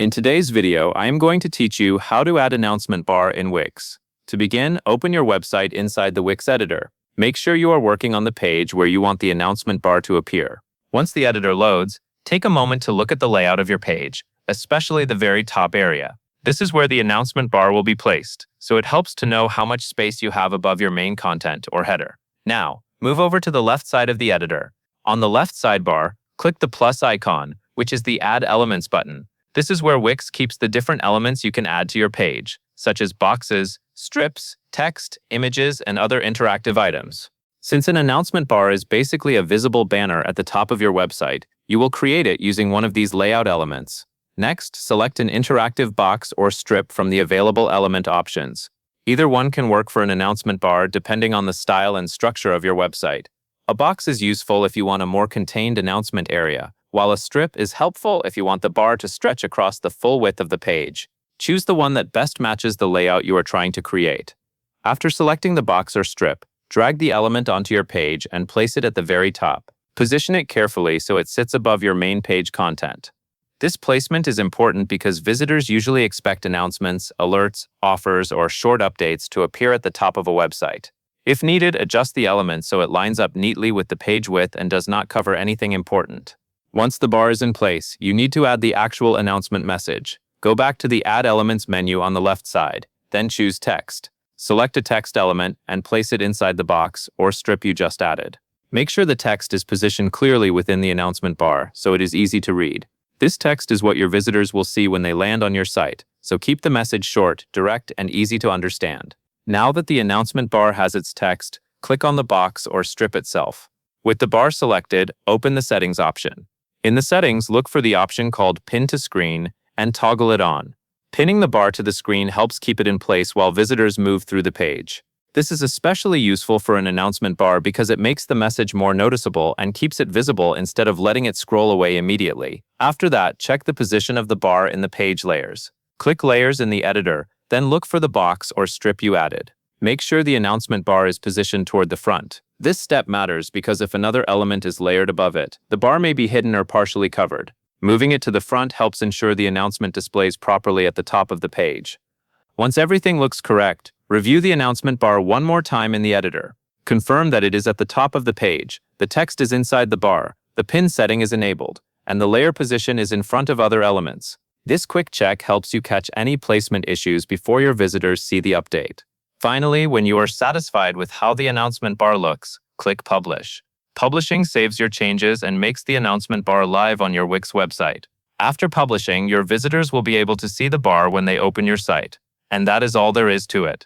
In today's video, I am going to teach you how to add announcement bar in Wix. To begin, open your website inside the Wix editor. Make sure you are working on the page where you want the announcement bar to appear. Once the editor loads, take a moment to look at the layout of your page, especially the very top area. This is where the announcement bar will be placed, so it helps to know how much space you have above your main content or header. Now, move over to the left side of the editor. On the left sidebar, click the plus icon, which is the Add Elements button. This is where Wix keeps the different elements you can add to your page, such as boxes, strips, text, images, and other interactive items. Since an announcement bar is basically a visible banner at the top of your website, you will create it using one of these layout elements. Next, select an interactive box or strip from the available element options. Either one can work for an announcement bar depending on the style and structure of your website. A box is useful if you want a more contained announcement area, while a strip is helpful if you want the bar to stretch across the full width of the page. Choose the one that best matches the layout you are trying to create. After selecting the box or strip, drag the element onto your page and place it at the very top. Position it carefully so it sits above your main page content. This placement is important because visitors usually expect announcements, alerts, offers, or short updates to appear at the top of a website. If needed, adjust the element so it lines up neatly with the page width and does not cover anything important. Once the bar is in place, you need to add the actual announcement message. Go back to the Add Elements menu on the left side, then choose Text. Select a text element and place it inside the box or strip you just added. Make sure the text is positioned clearly within the announcement bar so it is easy to read. This text is what your visitors will see when they land on your site, so keep the message short, direct, and easy to understand. Now that the announcement bar has its text, click on the box or strip itself. With the bar selected, open the Settings option. In the settings, look for the option called Pin to Screen and toggle it on. Pinning the bar to the screen helps keep it in place while visitors move through the page. This is especially useful for an announcement bar because it makes the message more noticeable and keeps it visible instead of letting it scroll away immediately. After that, check the position of the bar in the page layers. Click Layers in the editor, then look for the box or strip you added. Make sure the announcement bar is positioned toward the front. This step matters because if another element is layered above it, the bar may be hidden or partially covered. Moving it to the front helps ensure the announcement displays properly at the top of the page. Once everything looks correct, review the announcement bar one more time in the editor. Confirm that it is at the top of the page, the text is inside the bar, the pin setting is enabled, and the layer position is in front of other elements. This quick check helps you catch any placement issues before your visitors see the update. Finally, when you are satisfied with how the announcement bar looks, click Publish. Publishing saves your changes and makes the announcement bar live on your Wix website. After publishing, your visitors will be able to see the bar when they open your site. And that is all there is to it.